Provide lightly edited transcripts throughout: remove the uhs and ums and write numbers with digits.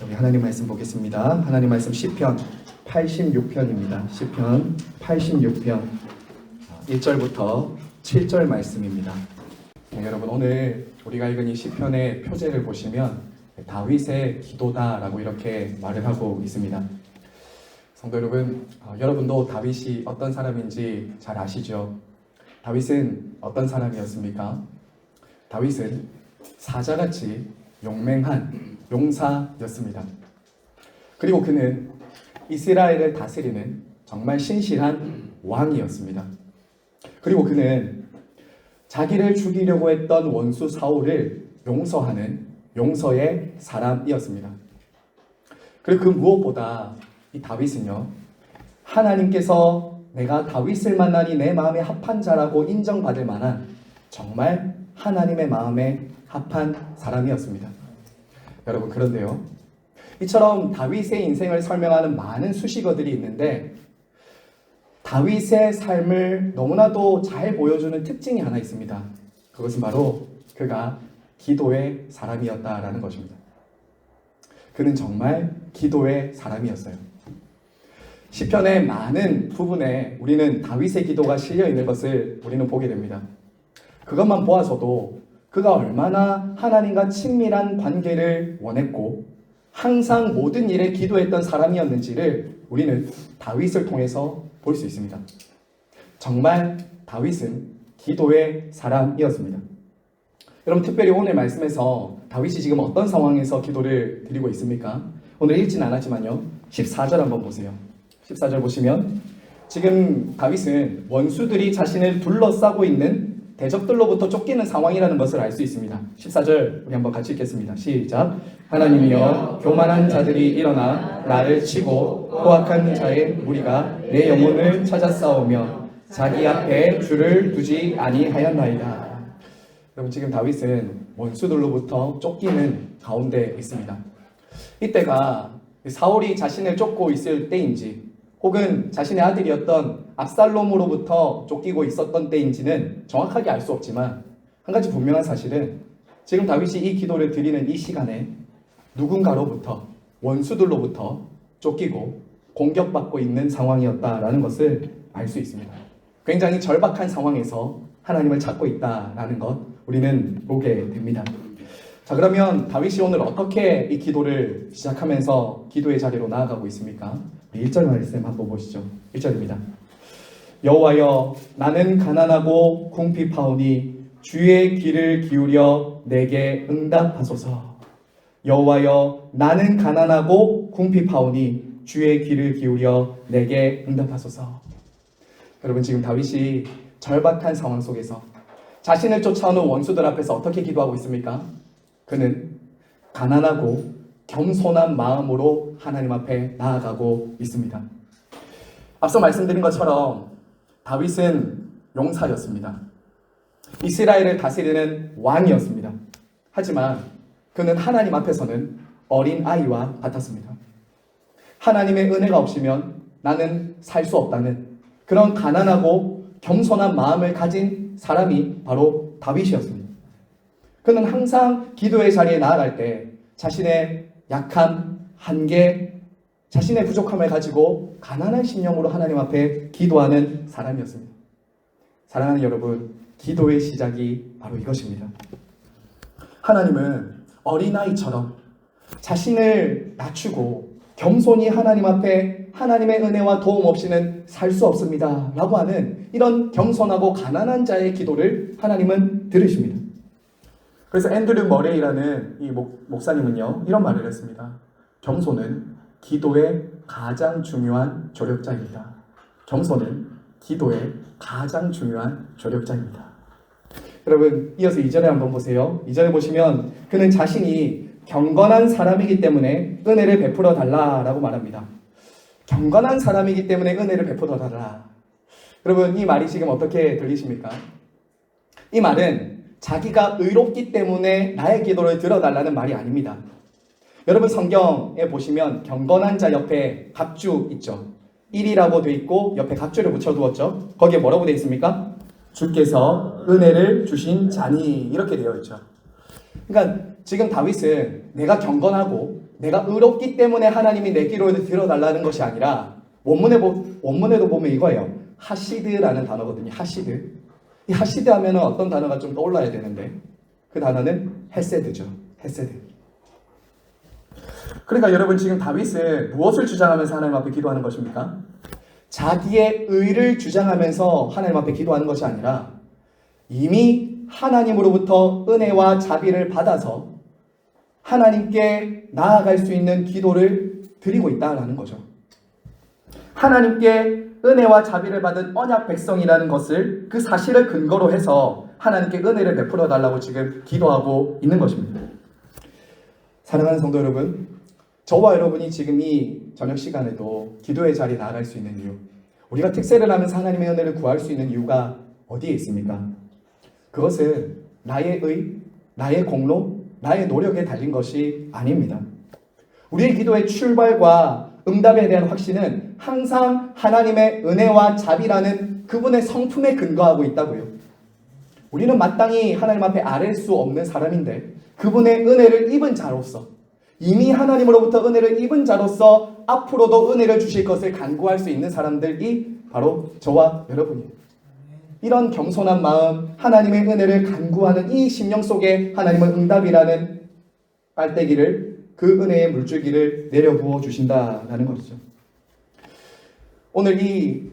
우리 하나님 말씀 보겠습니다. 하나님 말씀 시편 86편입니다. 시편 86편 1절부터 7절 말씀입니다. 네, 여러분 오늘 우리가 읽은 이 시편의 표제를 보시면 다윗의 기도다라고 이렇게 말을 하고 있습니다. 성도 여러분, 여러분도 다윗이 어떤 사람인지 잘 아시죠? 다윗은 어떤 사람이었습니까? 다윗은 사자같이 용맹한 용사였습니다. 그리고 그는 이스라엘을 다스리는 정말 신실한 왕이었습니다. 그리고 그는 자기를 죽이려고 했던 원수 사울을 용서하는 용서의 사람이었습니다. 그리고 그 무엇보다 이 다윗은요, 하나님께서 내가 다윗을 만나니 내 마음에 합한 자라고 인정받을 만한 정말 하나님의 마음에 합한 사람이었습니다. 여러분, 그런데요, 이처럼 다윗의 인생을 설명하는 많은 수식어들이 있는데 다윗의 삶을 너무나도 잘 보여주는 특징이 하나 있습니다. 그것은 바로 그가 기도의 사람이었다라는 것입니다. 그는 정말 기도의 사람이었어요. 시편의 많은 부분에 우리는 다윗의 기도가 실려 있는 것을 우리는 보게 됩니다. 그것만 보아서도 그가 얼마나 하나님과 친밀한 관계를 원했고 항상 모든 일에 기도했던 사람이었는지를 우리는 다윗을 통해서 볼 수 있습니다. 정말 다윗은 기도의 사람이었습니다. 여러분, 특별히 오늘 말씀에서 다윗이 지금 어떤 상황에서 기도를 드리고 있습니까? 오늘 읽진 않았지만요, 14절 한번 보세요. 14절 보시면 지금 다윗은 원수들이 자신을 둘러싸고 있는 대적들로부터 쫓기는 상황이라는 것을 알 수 있습니다. 14절 우리 한번 같이 읽겠습니다. 시작. 하나님이여, 교만한 자들이 일어나 나를 치고 포악한 자의 무리가 내 영혼을 찾아 싸우며 자기 앞에 줄을 두지 아니하였나이다. 여러분, 지금 다윗은 원수들로부터 쫓기는 가운데 있습니다. 이때가 사울이 자신을 쫓고 있을 때인지 혹은 자신의 아들이었던 압살롬으로부터 쫓기고 있었던 때인지는 정확하게 알 수 없지만 한 가지 분명한 사실은 지금 다윗이 이 기도를 드리는 이 시간에 누군가로부터 원수들로부터 쫓기고 공격받고 있는 상황이었다라는 것을 알 수 있습니다. 굉장히 절박한 상황에서 하나님을 찾고 있다라는 것 우리는 보게 됩니다. 자, 그러면 다윗이 오늘 어떻게 이 기도를 시작하면서 기도의 자리로 나아가고 있습니까? 1절 말씀 한번 보시죠. 1절입니다. 여호와여, 나는 가난하고 궁핍하오니 주의 귀를 기울여 내게 응답하소서. 여호와여, 나는 가난하고 궁핍하오니 주의 귀를 기울여 내게 응답하소서. 여러분, 지금 다윗이 절박한 상황 속에서 자신을 쫓아오는 원수들 앞에서 어떻게 기도하고 있습니까? 그는 가난하고 겸손한 마음으로 하나님 앞에 나아가고 있습니다. 앞서 말씀드린 것처럼 다윗은 용사였습니다. 이스라엘을 다스리는 왕이었습니다. 하지만 그는 하나님 앞에서는 어린 아이와 같았습니다. 하나님의 은혜가 없이면 나는 살 수 없다는 그런 가난하고 겸손한 마음을 가진 사람이 바로 다윗이었습니다. 그는 항상 기도의 자리에 나아갈 때 자신의 약함, 한계, 자신의 부족함을 가지고 가난한 심령으로 하나님 앞에 기도하는 사람이었습니다. 사랑하는 여러분, 기도의 시작이 바로 이것입니다. 하나님은 어린아이처럼 자신을 낮추고 겸손히 하나님 앞에 하나님의 은혜와 도움 없이는 살 수 없습니다 라고 하는 이런 겸손하고 가난한 자의 기도를 하나님은 들으십니다. 그래서 앤드류 머레이라는 이 목사님은요, 이런 말을 했습니다. 겸손은 기도의 가장 중요한 조력자입니다. 겸손은 기도의 가장 중요한 조력자입니다. 여러분, 이어서 2절에 한번 보세요. 2절에 보시면 그는 자신이 경건한 사람이기 때문에 은혜를 베풀어 달라라고 말합니다. 경건한 사람이기 때문에 은혜를 베풀어 달라. 여러분, 이 말이 지금 어떻게 들리십니까? 이 말은 자기가 의롭기 때문에 나의 기도를 들어달라는 말이 아닙니다. 여러분, 성경에 보시면 경건한 자 옆에 각주 있죠. 1이라고 돼 있고 옆에 각주를 붙여두었죠. 거기에 뭐라고 돼 있습니까? 주께서 은혜를 주신 자니, 이렇게 되어 있죠. 그러니까 지금 다윗은 내가 경건하고 내가 의롭기 때문에 하나님이 내 기도를 들어달라는 것이 아니라 원문에도 보면 이거예요. 하시드라는 단어거든요. 하시드. 이 하시드 하면은 어떤 단어가 좀 떠올라야 되는데 그 단어는 헤세드죠. 헤세드. 그러니까 여러분 지금 다윗은 무엇을 주장하면서 하나님 앞에 기도하는 것입니까? 자기의 의를 주장하면서 하나님 앞에 기도하는 것이 아니라 이미 하나님으로부터 은혜와 자비를 받아서 하나님께 나아갈 수 있는 기도를 드리고 있다라는 거죠. 하나님께 은혜와 자비를 받은 언약 백성이라는 것을 그 사실을 근거로 해서 하나님께 은혜를 베풀어 달라고 지금 기도하고 있는 것입니다. 사랑하는 성도 여러분, 저와 여러분이 지금 이 저녁 시간에도 기도의 자리에 나아갈 수 있는 이유, 우리가 특세를 하면서 하나님의 은혜를 구할 수 있는 이유가 어디에 있습니까? 그것은 나의 의, 나의 공로, 나의 노력에 달린 것이 아닙니다. 우리의 기도의 출발과 응답에 대한 확신은 항상 하나님의 은혜와 자비라는 그분의 성품에 근거하고 있다고요. 우리는 마땅히 하나님 앞에 아랠 수 없는 사람인데 그분의 은혜를 입은 자로서, 이미 하나님으로부터 은혜를 입은 자로서 앞으로도 은혜를 주실 것을 간구할 수 있는 사람들이 바로 저와 여러분이에요. 이런 겸손한 마음, 하나님의 은혜를 간구하는 이 심령 속에 하나님은 응답이라는 빨대기를, 그 은혜의 물줄기를 내려부어 주신다라는 것이죠. 오늘 이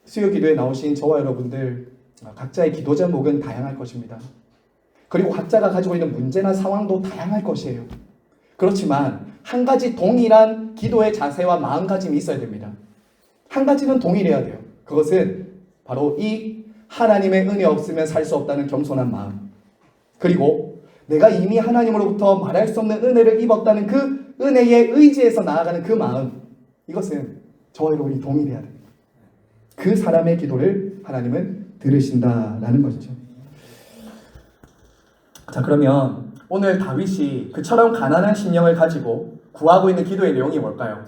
수요 기도에 나오신 저와 여러분들 각자의 기도 제목은 다양할 것입니다. 그리고 각자가 가지고 있는 문제나 상황도 다양할 것이에요. 그렇지만 한 가지 동일한 기도의 자세와 마음가짐이 있어야 됩니다. 한 가지는 동일해야 돼요. 그것은 바로 이 하나님의 은혜 없으면 살 수 없다는 겸손한 마음, 그리고 내가 이미 하나님으로부터 말할 수 없는 은혜를 입었다는 그 은혜의 의지에서 나아가는 그 마음, 이것은 저와 여러분이 동일해야 됩니다. 그 사람의 기도를 하나님은 들으신다라는 것이죠. 자, 그러면 오늘 다윗이 그처럼 가난한 심령을 가지고 구하고 있는 기도의 내용이 뭘까요?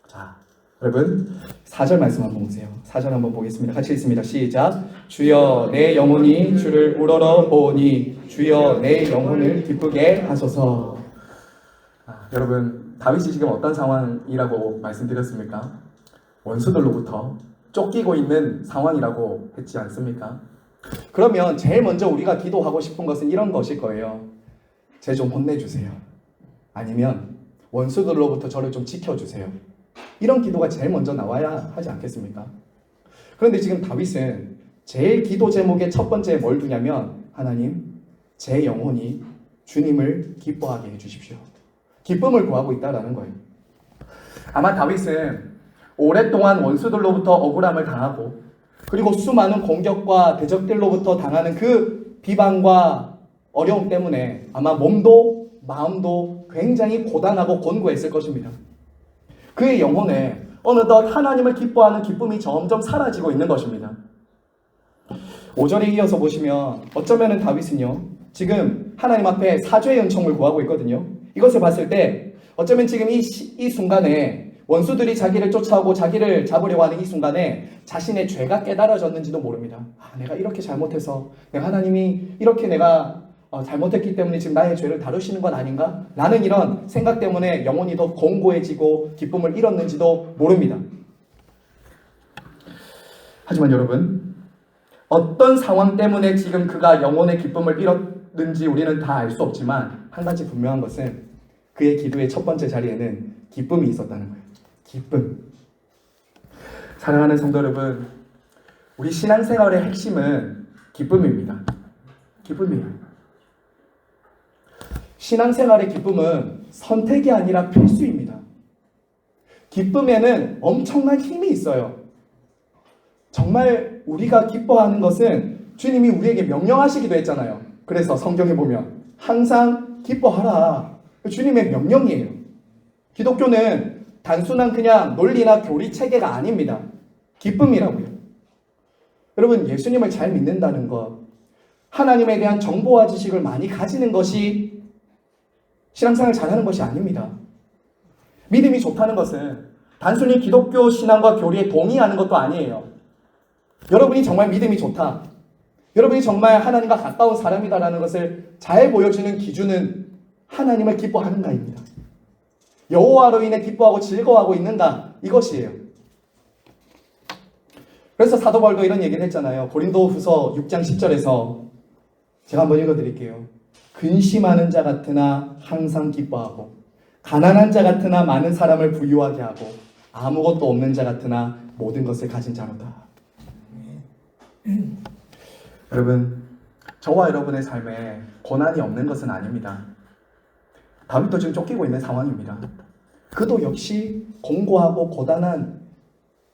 자, 여러분 4절 말씀 한번 보세요. 4절 한번 보겠습니다. 같이 읽습니다. 시작. 주여 내 영혼이 주를 우러러 보니 주여 내 영혼을 기쁘게 하소서. 여러분 다윗이 지금 어떤 상황이라고 말씀드렸습니까? 원수들로부터 쫓기고 있는 상황이라고 했지 않습니까? 그러면 제일 먼저 우리가 기도하고 싶은 것은 이런 것일 거예요. 쟤 좀 혼내주세요. 아니면 원수들로부터 저를 좀 지켜주세요. 이런 기도가 제일 먼저 나와야 하지 않겠습니까? 그런데 지금 다윗은 제일 기도 제목의 첫 번째에 뭘 두냐면, 하나님, 제 영혼이 주님을 기뻐하게 해주십시오. 기쁨을 구하고 있다라는 거예요. 아마 다윗은 오랫동안 원수들로부터 억울함을 당하고, 그리고 수많은 공격과 대적들로부터 당하는 그 비방과 어려움 때문에 아마 몸도 마음도 굉장히 고단하고 곤고했을 것입니다. 그의 영혼에 어느덧 하나님을 기뻐하는 기쁨이 점점 사라지고 있는 것입니다. 5절에 이어서 보시면 어쩌면 다윗은요, 지금 하나님 앞에 사죄의 은총을 구하고 있거든요. 이것을 봤을 때 어쩌면 지금 이 순간에 원수들이 자기를 쫓아오고 자기를 잡으려고 하는 이 순간에 자신의 죄가 깨달아졌는지도 모릅니다. 내가 이렇게 잘못해서, 내가 하나님이 이렇게 내가 잘못했기 때문에 지금 나의 죄를 다루시는 건 아닌가? 라는 이런 생각 때문에 영혼이 더 공고해지고 기쁨을 잃었는지도 모릅니다. 하지만 여러분, 어떤 상황 때문에 지금 그가 영혼의 기쁨을 잃었는지 우리는 다 알 수 없지만 한 가지 분명한 것은 그의 기도의 첫 번째 자리에는 기쁨이 있었다는 거예요. 기쁨. 사랑하는 성도 여러분, 우리 신앙생활의 핵심은 기쁨입니다. 기쁨이에요. 신앙생활의 기쁨은 선택이 아니라 필수입니다. 기쁨에는 엄청난 힘이 있어요. 정말 우리가 기뻐하는 것은 주님이 우리에게 명령하시기도 했잖아요. 그래서 성경에 보면 항상 기뻐하라. 주님의 명령이에요. 기독교는 단순한 그냥 논리나 교리 체계가 아닙니다. 기쁨이라고요. 여러분, 예수님을 잘 믿는다는 것, 하나님에 대한 정보와 지식을 많이 가지는 것이 신앙생활을 잘하는 것이 아닙니다. 믿음이 좋다는 것은 단순히 기독교 신앙과 교리에 동의하는 것도 아니에요. 여러분이 정말 믿음이 좋다, 여러분이 정말 하나님과 가까운 사람이다라는 것을 잘 보여주는 기준은 하나님을 기뻐하는가입니다. 여호와로 인해 기뻐하고 즐거워하고 있는가? 이것이에요. 그래서 사도 바울도 이런 얘기를 했잖아요. 고린도후서 6장 10절에서 제가 한번 읽어드릴게요. 근심하는 자 같으나 항상 기뻐하고 가난한 자 같으나 많은 사람을 부유하게 하고 아무것도 없는 자 같으나 모든 것을 가진 자로다. 여러분, 저와 여러분의 삶에 고난이 없는 것은 아닙니다. 다윗도 지금 쫓기고 있는 상황입니다. 그도 역시 공고하고 고단한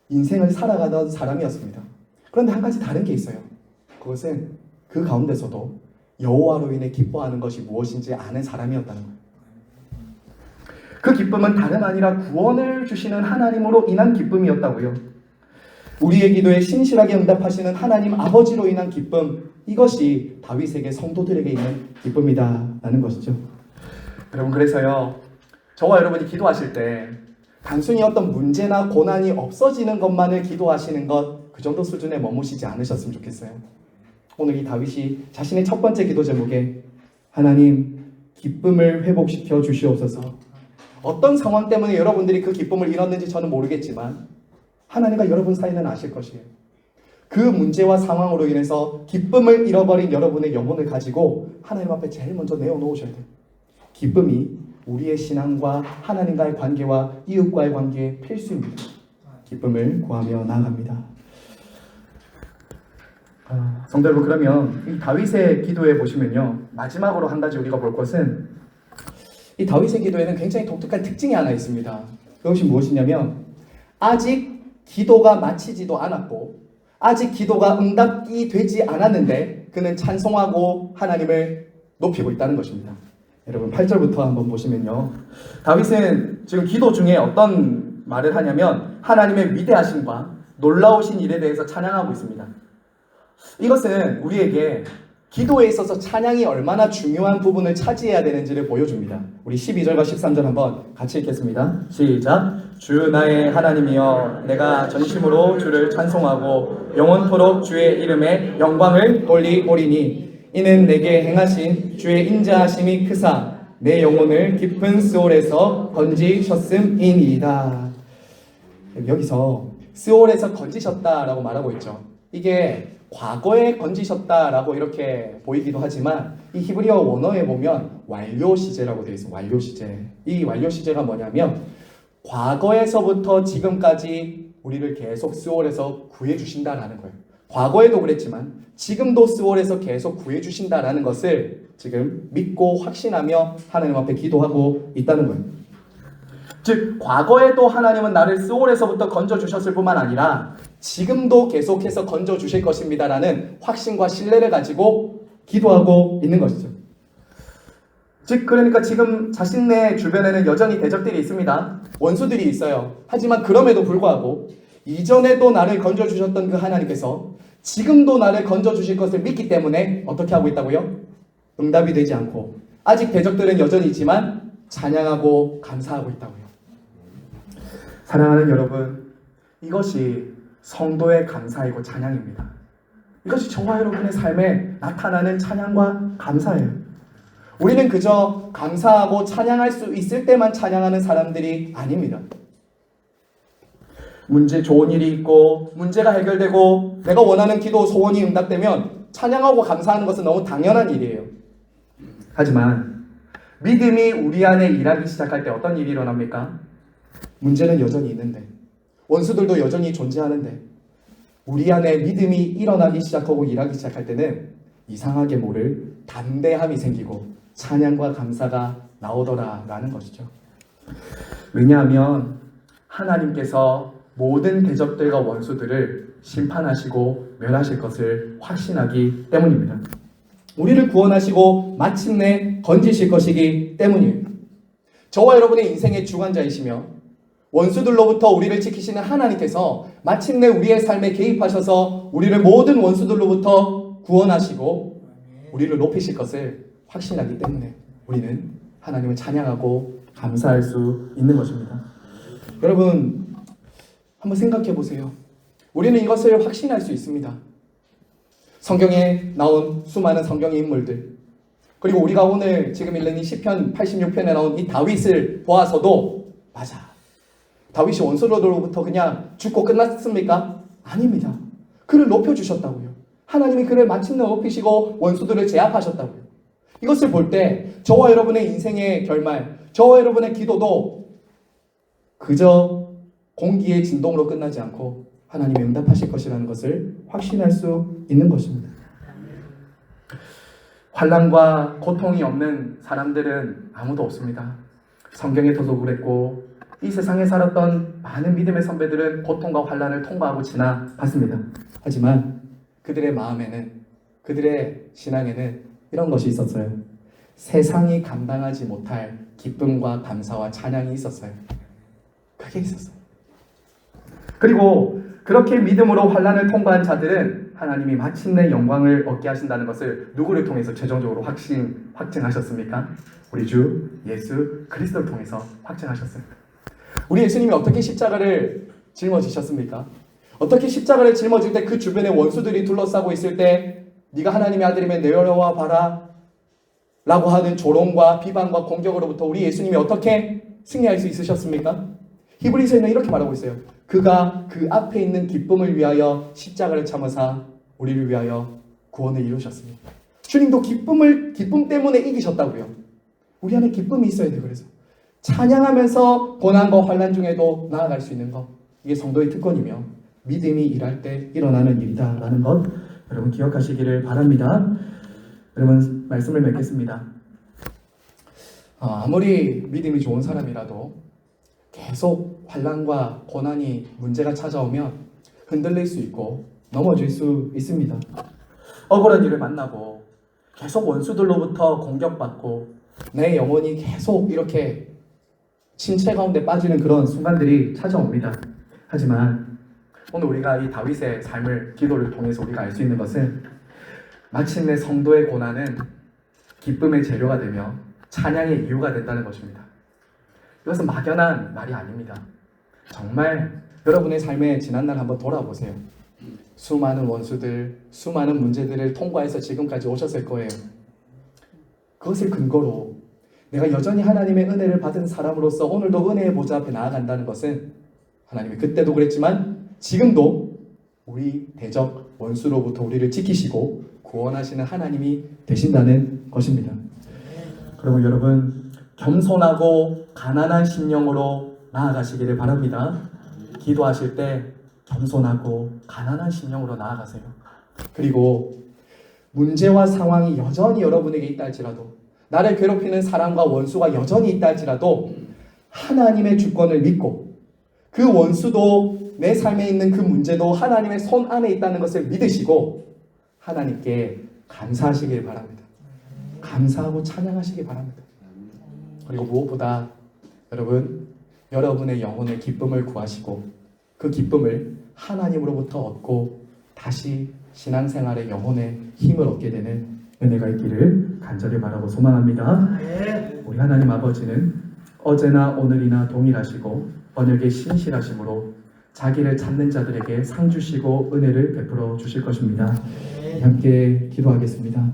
인생을 살아가던 사람이었습니다. 그런데 한 가지 다른 게 있어요. 그것은 그 가운데서도 여호와로 인해 기뻐하는 것이 무엇인지 아는 사람이었다는 거예요. 그 기쁨은 다름 아니라 구원을 주시는 하나님으로 인한 기쁨이었다고요. 우리의 기도에 신실하게 응답하시는 하나님 아버지로 인한 기쁨, 이것이 다윗에게 성도들에게 있는 기쁨이다 라는 것이죠. 여러분, 그래서요, 저와 여러분이 기도하실 때 단순히 어떤 문제나 고난이 없어지는 것만을 기도하시는 것, 그 정도 수준에 머무시지 않으셨으면 좋겠어요. 오늘 이 다윗이 자신의 첫 번째 기도 제목에 하나님 기쁨을 회복시켜 주시옵소서. 어떤 상황 때문에 여러분들이 그 기쁨을 잃었는지 저는 모르겠지만 하나님과 여러분 사이는 아실 것이에요. 그 문제와 상황으로 인해서 기쁨을 잃어버린 여러분의 영혼을 가지고 하나님 앞에 제일 먼저 내어놓으셔야 돼요. 기쁨이 우리의 신앙과 하나님과의 관계와 이웃과의 관계의 필수입니다. 기쁨을 구하며 나아갑니다. 성도 여러분, 그러면 이 다윗의 기도에 보시면요, 마지막으로 한 가지 우리가 볼 것은 이 다윗의 기도에는 굉장히 독특한 특징이 하나 있습니다. 그것이 무엇이냐면 아직 기도가 마치지도 않았고 아직 기도가 응답이 되지 않았는데 그는 찬송하고 하나님을 높이고 있다는 것입니다. 여러분 8절부터 한번 보시면요, 다윗은 지금 기도 중에 어떤 말을 하냐면 하나님의 위대하심과 놀라우신 일에 대해서 찬양하고 있습니다. 이것은 우리에게 기도에 있어서 찬양이 얼마나 중요한 부분을 차지해야 되는지를 보여줍니다. 우리 12절과 13절 한번 같이 읽겠습니다. 시작. 주 나의 하나님이여, 내가 전심으로 주를 찬송하고 영원토록 주의 이름에 영광을 돌리오리니 이는 내게 행하신 주의 인자하심이 크사 내 영혼을 깊은 스올에서 건지셨음이니이다. 여기서 스올에서 건지셨다라고 말하고 있죠. 이게 과거에 건지셨다라고 이렇게 보이기도 하지만 이 히브리어 원어에 보면 완료 시제라고 되어 있어요. 완료 시제. 이 완료 시제가 뭐냐면 과거에서부터 지금까지 우리를 계속 스올에서 구해주신다라는 거예요. 과거에도 그랬지만 지금도 스올에서 계속 구해주신다라는 것을 지금 믿고 확신하며 하나님 앞에 기도하고 있다는 거예요. 즉 과거에도 하나님은 나를 스올에서부터 건져주셨을 뿐만 아니라 지금도 계속해서 건져주실 것입니다 라는 확신과 신뢰를 가지고 기도하고 있는 것이죠. 즉 그러니까 지금 자신의 주변에는 여전히 대적들이 있습니다. 원수들이 있어요. 하지만 그럼에도 불구하고 이전에도 나를 건져주셨던 그 하나님께서 지금도 나를 건져주실 것을 믿기 때문에 어떻게 하고 있다고요? 응답이 되지 않고 아직 대적들은 여전히 있지만 찬양하고 감사하고 있다고요. 사랑하는 여러분, 이것이 성도의 감사이고 찬양입니다. 이것이 저와 여러분의 삶에 나타나는 찬양과 감사예요. 우리는 그저 감사하고 찬양할 수 있을 때만 찬양하는 사람들이 아닙니다. 문제 좋은 일이 있고 문제가 해결되고 내가 원하는 기도 소원이 응답되면 찬양하고 감사하는 것은 너무 당연한 일이에요. 하지만 믿음이 우리 안에 일하기 시작할 때 어떤 일이 일어납니까? 문제는 여전히 있는데 원수들도 여전히 존재하는데 우리 안에 믿음이 일어나기 시작하고 일하기 시작할 때는 이상하게 모를 담대함이 생기고 찬양과 감사가 나오더라라는 것이죠. 왜냐하면 하나님께서 모든 대적들과 원수들을 심판하시고 멸하실 것을 확신하기 때문입니다. 우리를 구원하시고 마침내 건지실 것이기 때문이에요. 저와 여러분의 인생의 주관자이시며 원수들로부터 우리를 지키시는 하나님께서 마침내 우리의 삶에 개입하셔서 우리를 모든 원수들로부터 구원하시고 우리를 높이실 것을 확신하기 때문에 우리는 하나님을 찬양하고 감사할 수 있는 것입니다. 여러분 한번 생각해 보세요. 우리는 이것을 확신할 수 있습니다. 성경에 나온 수많은 성경의 인물들, 그리고 우리가 오늘 지금 읽는 이 시편 86편에 나온 이 다윗을 보아서도 맞아. 다윗이 원수로부터 그냥 죽고 끝났습니까? 아닙니다. 그를 높여주셨다고요. 하나님이 그를 마침내 높이시고 원수들을 제압하셨다고요. 이것을 볼 때 저와 여러분의 인생의 결말, 저와 여러분의 기도도 그저 공기의 진동으로 끝나지 않고 하나님이 응답하실 것이라는 것을 확신할 수 있는 것입니다. 환난과 고통이 없는 사람들은 아무도 없습니다. 성경에서도 그랬고 이 세상에 살았던 많은 믿음의 선배들은 고통과 환난을 통과하고 지나갔습니다. 하지만 그들의 마음에는, 그들의 신앙에는 이런 것이 있었어요. 세상이 감당하지 못할 기쁨과 감사와 찬양이 있었어요. 그게 있었어요. 그리고 그렇게 믿음으로 환난을 통과한 자들은 하나님이 마침내 영광을 얻게 하신다는 것을 누구를 통해서 최종적으로 확증하셨습니까? 우리 주 예수 그리스도를 통해서 확증하셨습니다. 우리 예수님이 어떻게 십자가를 짊어지셨습니까? 어떻게 십자가를 짊어질 때 그 주변에 원수들이 둘러싸고 있을 때 네가 하나님의 아들이면 내려와 봐라 라고 하는 조롱과 비방과 공격으로부터 우리 예수님이 어떻게 승리할 수 있으셨습니까? 히브리서에는 이렇게 말하고 있어요. 그가 그 앞에 있는 기쁨을 위하여 십자가를 참으사 우리를 위하여 구원을 이루셨습니다. 주님도 기쁨 때문에 이기셨다고요. 우리 안에 기쁨이 있어야 돼요. 그래서 찬양하면서 고난과 환난 중에도 나아갈 수 있는 것, 이게 성도의 특권이며 믿음이 일할 때 일어나는 일이다라는 것 여러분 기억하시기를 바랍니다. 여러분 말씀을 맺겠습니다. 아무리 믿음이 좋은 사람이라도 계속 환난과 고난이 문제가 찾아오면 흔들릴 수 있고 넘어질 수 있습니다. 억울한 일을 만나고 계속 원수들로부터 공격받고 내 영혼이 계속 이렇게 침체 가운데 빠지는 그런 순간들이 찾아옵니다. 하지만 오늘 우리가 이 다윗의 삶을 기도를 통해서 우리가 알 수 있는 것은 마침내 성도의 고난은 기쁨의 재료가 되며 찬양의 이유가 된다는 것입니다. 이것은 막연한 말이 아닙니다. 정말 여러분의 삶의 지난날 한번 돌아보세요. 수많은 원수들, 수많은 문제들을 통과해서 지금까지 오셨을 거예요. 그것을 근거로 내가 여전히 하나님의 은혜를 받은 사람으로서 오늘도 은혜의 보좌 앞에 나아간다는 것은 하나님이 그때도 그랬지만 지금도 우리 대적 원수로부터 우리를 지키시고 구원하시는 하나님이 되신다는 것입니다. 그리고 여러분 겸손하고 가난한 심령으로 나아가시기를 바랍니다. 기도하실 때 겸손하고 가난한 심령으로 나아가세요. 그리고 문제와 상황이 여전히 여러분에게 있다 할지라도 나를 괴롭히는 사람과 원수가 여전히 있다 할지라도 하나님의 주권을 믿고 그 원수도 내 삶에 있는 그 문제도 하나님의 손 안에 있다는 것을 믿으시고 하나님께 감사하시길 바랍니다. 감사하고 찬양하시길 바랍니다. 그리고 무엇보다 여러분의 영혼의 기쁨을 구하시고 그 기쁨을 하나님으로부터 얻고 다시 신앙생활의 영혼의 힘을 얻게 되는 은혜가 있기를 간절히 바라고 소망합니다. 우리 하나님 아버지는 어제나 오늘이나 동일하시고 언약의 신실하심으로 자기를 찾는 자들에게 상 주시고 은혜를 베풀어 주실 것입니다. 함께 기도하겠습니다.